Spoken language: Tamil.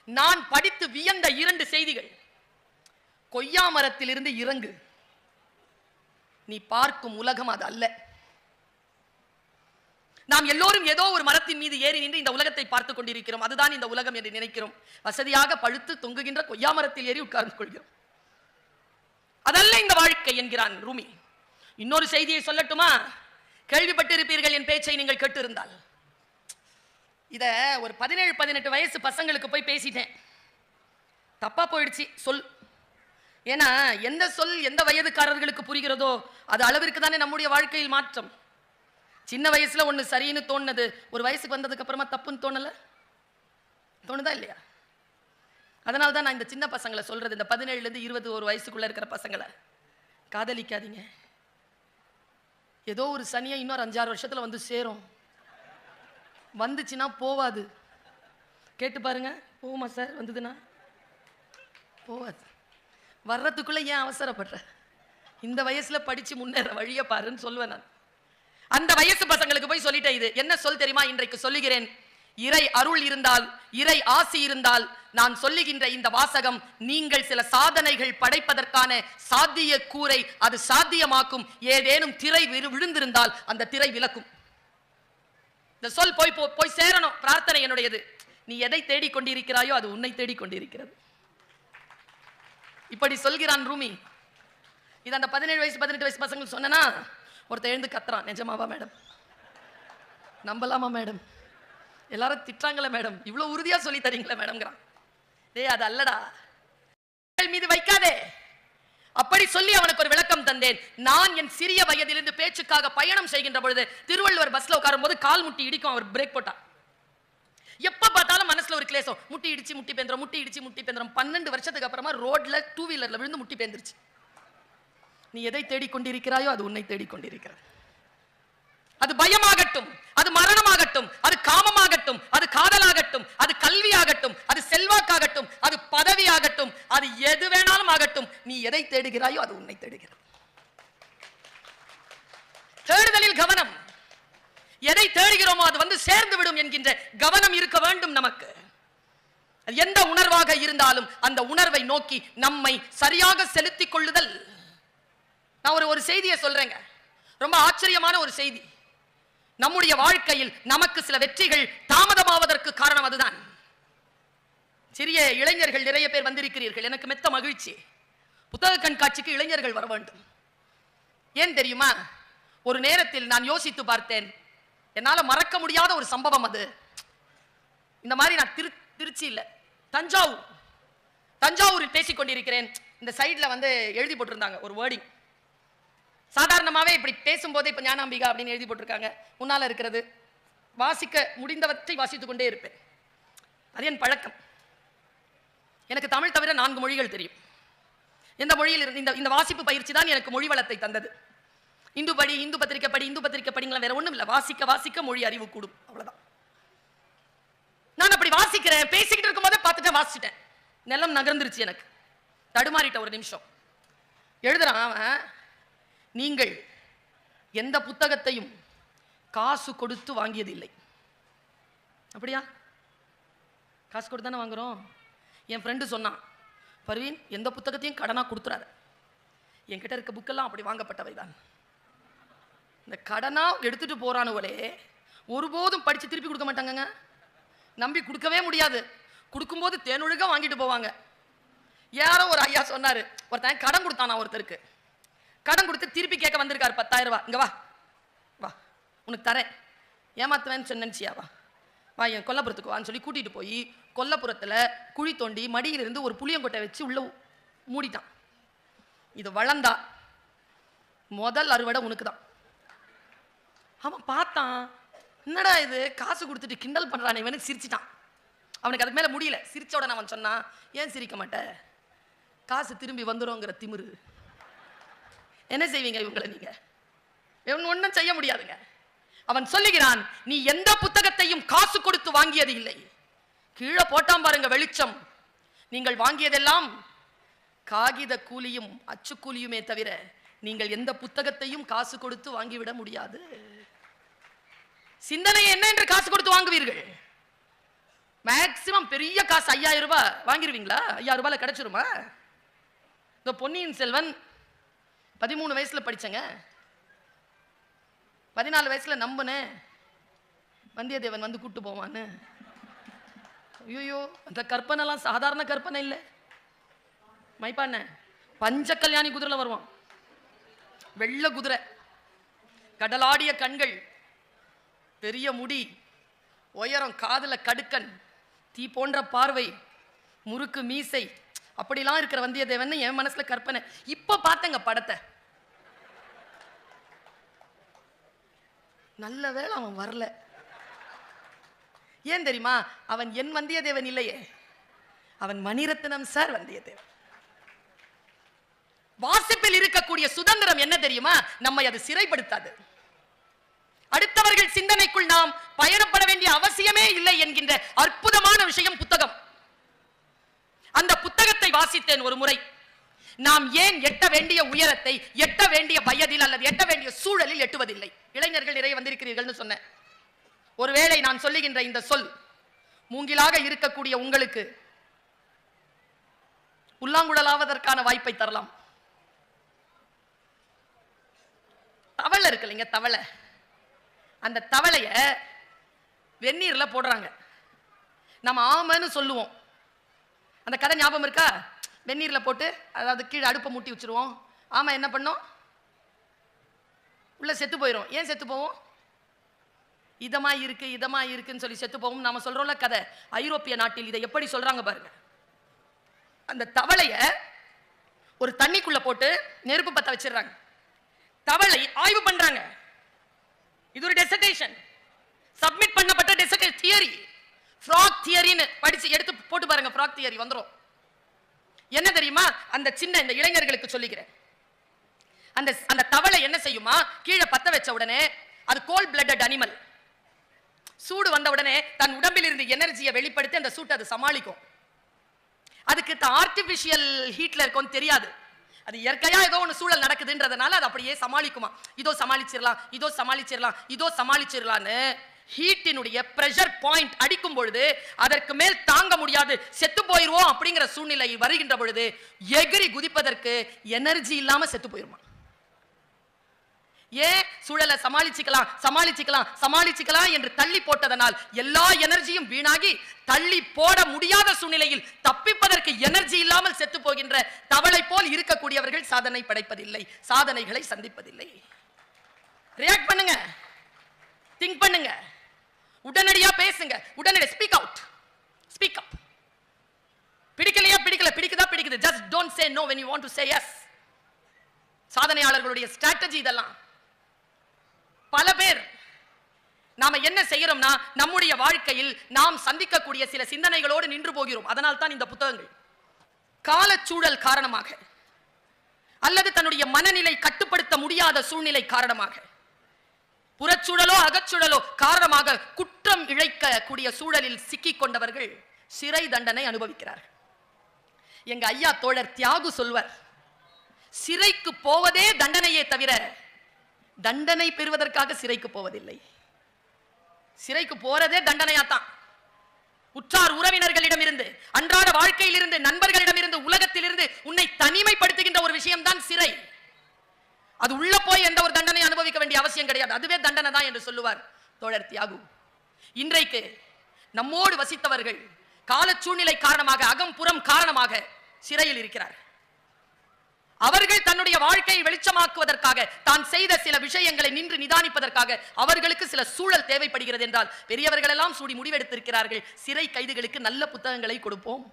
நான் படித்து வியந்த 2 செய்திகள். கொய்யா மரத்திலிருந்து இறங்கு, நீ பார்க்கும் உலகம் அது அல்ல. நாம் எல்லோரும் ஏதோ ஒரு மரத்தின் மீது ஏறி நின்று இந்த உலகத்தை பார்த்துக் கொண்டிருக்கிறோம். அதுதான் இந்த உலகம் என்று நினைக்கிறோம். வசதியாக பழுத்து தொங்குகின்ற கொய்யா மரத்தில் ஏறி உட்கார்ந்து கொள்கிறோம். அதல்ல இந்த வாழ்க்கை என்கிறான் ரூமி. இன்னொரு செய்தியை சொல்லட்டுமா? கேள்விப்பட்டிருப்பீர்கள் என் பேச்சை நீங்கள் கேட்டிருந்தால். இத ஒரு 17-18 வயசு பசங்களுக்கு போய் பேசிட்டேன். தப்பா போயிடுச்சு சொல். ஏன்னா எந்த சொல் எந்த வயதுக்காரர்களுக்கு புரிகிறதோ அது அளவிற்கு தானே நம்முடைய வாழ்க்கையில் மாற்றம். சின்ன வயசுல ஒண்ணு சரின்னு தோணுது, ஒரு வயசுக்கு வந்ததுக்கு அப்புறமா தப்புன்னு தோணல, தோணுதா இல்லையா? அதனால தான் நான் இந்த சின்ன பசங்களை சொல்றது, இந்த 17லேருந்து 21 வயசுக்குள்ள இருக்கிற பசங்களை காதலிக்காதீங்க. ஏதோ ஒரு சனியை இன்னொரு 5-6 வருஷத்துல வந்து சேரும். வந்துச்சுன்னா போவாது. கேட்டு பாருங்க, போகுமா சார்? வந்ததுன்னா போவாது. வர்றதுக்குள்ள ஏன் அவசரப்படுற? இந்த வயசுல படிச்சு முன்னேற வழிய பாருன்னு சொல்லுவேன் நான். அந்த வயசு பசங்களுக்கு போய் சொல்லிட்டேன். இது என்ன சொல் தெரியுமா? இன்றைக்கு சொல்லுகிறேன். இறை அருள் இருந்தால், இறை ஆசி இருந்தால், நான் சொல்லுகின்ற இந்த வாசகம் நீங்கள் சில சாதனைகள் படைப்பதற்கான சாத்திய கூரை அது சாத்தியமாக்கும். ஏதேனும் திரை விழுந்திருந்தால் அந்த திரை விலக்கும். இந்த சொல் போய் சேரணும். பிரார்த்தனை என்னுடையது. நீ எதை தேடிக் கொண்டிருக்கிறாயோ அது உன்னை தேடிக் கொண்டிருக்கிறது. இப்படி சொல்கிறான் ரூமி. இது அந்த 17 வயசு 18 வயசு பசங்க சொன்னா ஒருத்தர் எழுந்து கத்துறான். நிஜமாவா மேடம்? நம்பலாமா மேடம்? எல்லாரும் திட்டாங்களே மேடம், இவ்வளவு உறுதியா சொல்லி தரீங்களே மேடம்ங்கிறான். டேய் அது அல்லடா, மீது வைக்காதே. அப்படி சொல்லி அவனுக்கு ஒரு விளக்கம் தந்தேன். நான் என் சிறிய வயதிலிருந்து பேச்சுக்காக பயணம் செய்கின்ற பொழுது திருவள்ளுவர் பஸ்ல உட்காரும் போது கால் முட்டி இடிக்கும். அவர் பிரேக் போட்டா எப்ப பார்த்தாலும் மனசுல ஒரு கிளேசம். முட்டி இடிச்சு முட்டி பேந்திரம், முட்டி இடிச்சு முட்டி பேந்திரம். 12 வருஷத்துக்கு அப்புறமா ரோட்ல 2 வீலர்ல விழுந்து முட்டி பேந்திருச்சு. நீ எதை தேடிக்கொண்டிருக்கிறாயோ அது உன்னை தேடிக்கொண்டிருக்கிறது. அது பயமாகட்டும், அது மரணமாகட்டும், அது காமமாகட்டும், அது காதலாகட்டும், அது கல்வியாகட்டும், அது செல்வாக்காகட்டும், அது பதவியாகட்டும், அது எது வேணாலும் ஆகட்டும், நீ எதை தேடுகிறாயோ அது உன்னை தேடுகிறது. தேடுதலில் கவனம். எதை தேடுகிறோமோ அது வந்து சேர்ந்து விடும் என்கின்ற கவனம் இருக்க வேண்டும் நமக்கு. எந்த உணர்வாக இருந்தாலும் அந்த உணர்வை நோக்கி நம்மை சரியாக செலுத்திக் கொள்ளுதல். நான் ஒரு செய்தியை சொல்றேங்க, ரொம்ப ஆச்சரியமான ஒரு செய்தி. நம்முடைய வாழ்க்கையில் நமக்கு சில வெற்றிகள் தாமதமாவதற்கு காரணம் அதுதான். சிறிய இளைஞர்கள் நிறைய பேர் வந்திருக்கிறீர்கள், எனக்கு மெத்த மகிழ்ச்சி. புத்தக கண்காட்சிக்கு இளைஞர்கள் வர வேண்டும். ஏன் தெரியுமா? ஒரு நேரத்தில் நான் யோசித்து பார்த்தேன், என்னால மறக்க முடியாத ஒரு சம்பவம் அது. இந்த மாதிரி நான் திருச்சி இல்ல தஞ்சாவூரில் பேசிக் கொண்டிருக்கிறேன். இந்த சைட்ல வந்து எழுதி போட்டிருந்தாங்க ஒரு வேர்டிங். சாதாரணமாவே இப்படி பேசும்போதே இப்ப ஞானாம்பிகா அப்படின்னு எழுதி போட்டிருக்காங்க. முன்னால இருக்கிறது வாசிக்க முடிந்தவற்றை வாசித்துக் கொண்டே இருப்பேன். அது என் பழக்கம். எனக்கு தமிழ் தவிர 4 மொழிகள் தெரியும். எந்த மொழியில் இந்த வாசிப்பு பயிற்சி தான் எனக்கு மொழி வளத்தை தந்தது. இந்து படி, இந்து பத்திரிக்கை படி, இந்து பத்திரிக்கை படிங்களா, வேற ஒண்ணும் இல்ல. வாசிக்க மொழி அறிவு கூடும், அவ்வளவுதான். நான் அப்படி வாசிக்கிறேன், பேசிக்கிட்டு இருக்கும் போதே பார்த்துட்டேன், வாசிச்சிட்டேன். நிலம் நகர்ந்துருச்சு, எனக்கு தடுமாறிட்ட ஒரு நிமிஷம். எழுதுறான் அவன், நீங்கள் எந்த புத்தகத்தையும் காசு கொடுத்து வாங்கியதில்லை. அப்படியா? காசு கொடுத்து தானே வாங்குறோம். என் ஃப்ரெண்டு சொன்னான், பர்வீன் எந்த புத்தகத்தையும் கடனா கொடுத்துறாத. என்கிட்ட இருக்க புக்கெல்லாம் அப்படி வாங்கப்பட்டவை தான். இந்த கடனா எடுத்துட்டு போறானுவலே ஒருபோதும் படிச்சு திருப்பி கொடுக்க மாட்டாங்க. நம்பி கொடுக்கவே முடியாது. கொடுக்கும்போது தேனொழுக வாங்கிட்டு போவாங்க. யாரோ ஒரு ஐயா சொன்னாரு, ஒருத்தன் கடன் கொடுத்தானா ஒருத்தருக்கு. கடன் கொடுத்து திருப்பி கேட்க வந்திருக்காரு 10,000 ரூபாய். இங்க வா வா உனக்கு தரேன். ஏமாத்துவேன்னு சொன்னேன்ச்சியா, வா என் கொல்லப்புறத்துக்கு வான்னு சொல்லி கூட்டிட்டு போய் கொல்லப்புறத்துல குழி தோண்டி மடியிலிருந்து ஒரு புளியங்கொட்டை வச்சு உள்ள மூடிட்டான். இது வளர்ந்தா முதல் அறுவடை உனக்கு தான். அவன் பார்த்தான், என்னடா இது காசு கொடுத்துட்டு கிண்டல் பண்றானே, இவனுக்கு சிரிச்சிட்டான். அவனுக்கு அதுக்கு மேல முடியல. சிரிச்ச உடனே அவன் சொன்னான், ஏன் சிரிக்க மாட்ட? காசு திரும்பி வந்துருங்கிற திமிரு. என்ன செய்வீங்க இவங்களை? நீங்க ஒன்னும் செய்ய முடியாதுங்க. அவன் சொல்லுகிறான், நீ எந்த புத்தகத்தையும் காசு கொடுத்து வாங்கியது இல்லை. கீழே போட்டாம் பாருங்க வெளிச்சம். நீங்கள் வாங்கியதெல்லாம் காகித கூலியும் அச்சு கூலியுமே தவிர நீங்கள் எந்த புத்தகத்தையும் காசு கொடுத்து வாங்கிவிட முடியாது. சிந்தனை என்ன என்று காசு கொடுத்து வாங்குவீர்கள்? மேக்சிமம் பெரிய காசு 5000 ரூபாய் வாங்கிருவீங்களா? 5000 ரூபாயில கிடைச்சிருமா? இந்த பொன்னியின் செல்வன் 13 வயசுல படிச்சங்க, 14 வயசுல நம்பினேன் வந்தியத்தேவன் வந்து கூட்டு போவான்னு. ஐயோ, அந்த கற்பனைலாம் சாதாரண கற்பனை இல்லை. மைப்பாண்ண பஞ்ச கல்யாணி குதிரைல வருவான், வெள்ள குதிரை, கடலாடிய கண்கள், பெரிய முடி, உயரம், காதுல கடுக்கன், தீ போன்ற பார்வை, முறுக்கு மீசை, அப்படிலாம் இருக்கிற வந்தியத்தேவன் என் மனசுல கற்பனை. இப்ப பார்த்தங்க படத்தை, நல்ல வேளை அவன் வரல. ஏன் தெரியுமா? அவன் என் வந்தியத்தேவன் இல்லையே, அவன் மணிரத்னம் சார் வந்தியத்தேவன். வாசிப்பில் இருக்கக்கூடிய சுதந்திரம் என்ன தெரியுமா? நம்மை அது சிறைப்படுத்தாது. அடுத்தவர்கள் சிந்தனைக்குள் நாம் பயணப்பட வேண்டிய அவசியமே இல்லை என்கின்ற அற்புதமான விஷயம் புத்தகம். அந்த புத்தகத்தை வாசித்தேன் ஒரு முறை. நாம் ஏன் எட்ட வேண்டிய உயரத்தை எட்ட வேண்டிய வயதில் அல்லது எட்ட வேண்டிய சூழலில் எட்டுவதில்லை? இளைஞர்கள் நிறைய வந்திருக்கிறீர்கள் சொன்னேன். ஒருவேளை நான் சொல்லுகின்ற இந்த சொல் மூங்கிலாக இருக்கக்கூடிய உங்களுக்கு புல்லாங்குழலாவதற்கான வாய்ப்பை தரலாம். தவளை இருக்கு இல்லைங்க, தவளை, அந்த தவளைய வெந்நீர்ல போடுறாங்க, நம்ம ஆமன்னு சொல்லுவோம். அந்த கதை ஞாபகம் இருக்கா? வெந்நீர்ல போட்டு, அதாவது கீழே அடுப்பை மூட்டி வச்சிருவோம். ஆமா என்ன பண்ணும்? உள்ள செத்து போயிடும். ஏன் செத்து போவோம்? இதமா இருக்கு, இதமா இருக்குன்னு சொல்லி செத்து போவோம். நாம சொல்றோம்ல கதை. ஐரோப்பிய நாட்டில் இதை எப்படி சொல்றாங்க பாருங்க. அந்த தவளைய ஒரு தண்ணிக்குள்ள போட்டு நெருப்பு பத்த வச்சிடறாங்க. தவளை ஆய்வு பண்றாங்க. இது ஒரு டெசர்டேஷன், சப்மிட் பண்ணப்பட்ட டெசர்டேஷன் தியரி, ஃப்ராக் தியரின்னு படிச்சு எடுத்து போட்டு பாருங்க. ஃப்ராக் தியரி வந்துரும். என்ன தெரியுமா? அந்த சின்ன இந்த இளைஞர்களுக்கு சொல்லிக்கிறேன். அந்த தவளை என்ன செய்யுமா? கீழே பத்த வச்ச உடனே, அது கோல்ட் பிளட்டட் அனிமல், சூடு வந்த உடனே தன் உடம்பில் இருந்து எனர்ஜியை வெளிப்படுத்தி அந்த சூட்டை அது சமாளிக்கும். அதுக்கு ஆர்டிபிஷியல் ஹீட்ல இருக்கும்னு தெரியாது. அது இயற்கையா ஏதோ ஒன்று சூழல் நடக்குதுன்றதுனால அது அப்படியே சமாளிக்குமா. இதோ சமாளிச்சிடலாம், இதோ சமாளிச்சிடலாம், இதோ சமாளிச்சிடலான்னு ஹீட்டினுடைய பிரஷர் பாயிண்ட் அடிக்கும் பொழுது அதற்கு மேல் தாங்க முடியாது, செத்து போயிருவோம் அப்படிங்கிற சூழ்நிலை வருகின்ற பொழுது எகிரி குதிப்பதற்கு எனர்ஜி இல்லாம செத்து போயிருமா. ஏன்? சூழலை சமாளிச்சுக்கலாம் சமாளிச்சுக்கலாம் சமாளிச்சுக்கலாம் என்று தள்ளி போட்டதனால் எல்லா எனர்ஜியும் வீணாகி தள்ளி போட முடியாத சூழ்நிலையில் தப்பிப்பதற்கு எனர்ஜி இல்லாமல் செத்து போகின்ற தவளை போல் இருக்கக்கூடியவர்கள் சாதனை படைப்பதில்லை, சாதனைகளை சந்திப்பதில்லை. ரியாக்ட் பண்ணுங்க, திங்க் பண்ணுங்க, உடனடியா பேசுங்க, உடனடி ஸ்பீக் அவுட், ஸ்பீக் அப். பிடிக்கலையா பிடிக்கல, பிடிக்குதா பிடிக்குது, just don't say no when you want to say yes. சாதனையாளர்களுடைய ஸ்ட்ராட்டஜி இதெல்லாம். பல பேர் நாம என்ன செய்யறோம்னா, நம்முடைய வாழ்க்கையில் நாம் சந்திக்கக்கூடிய சில சிந்தனைகளோடு நின்று போகிறோம். அதனால் தான் இந்த புத்தகங்கள் காலச்சூழல் காரணமாக அல்லது தன்னுடைய மனநிலை கட்டுப்படுத்த முடியாத சூழ்நிலை காரணமாக, புறச்சூழலோ அகச்சூழலோ காரணமாக குற்றம் இழைக்கக்கூடிய சூழலில் சிக்கிக் கொண்டவர்கள் சிறை தண்டனை அனுபவிக்கிறார்கள். எங்க ஐயா தோழர் தியாகு சொல்வர், சிறைக்கு போவதே தண்டனையே தவிர தண்டனை பெறுவதற்காக சிறைக்கு போவதில்லை. சிறைக்கு போறதே தண்டனையாத்தான். உற்றார் உறவினர்களிடம் இருந்து, அன்றாட வாழ்க்கையில் இருந்து, நண்பர்களிடம் இருந்து, உலகத்தில் இருந்து உன்னை தனிமைப்படுத்துகின்ற ஒரு விஷயம் தான் சிறை. அது உள்ள போய் எந்த ஒரு தண்டனை அனுபவிக்க வேண்டிய அவசியம் கிடையாது, அதுவே தண்டனை தான் என்று சொல்லுவார் தோழர் தியாகு. இன்றைக்கு நம்மோடு வசித்தவர்கள் கால சூழ்நிலை காரணமாக, அகம் புறம் காரணமாக சிறையில் இருக்கிறார். அவர்கள் தன்னுடைய வாழ்க்கையை வெளிச்சமாக்குவதற்காக, தான் செய்த சில விஷயங்களை நின்று நிதானிப்பதற்காக அவர்களுக்கு சில சூழல் தேவைப்படுகிறது என்றால், பெரியவர்கள் எல்லாம் சூடி முடிவெடுத்திருக்கிறார்கள், சிறை கைதிகளுக்கு நல்ல புத்தகங்களை கொடுப்போம்.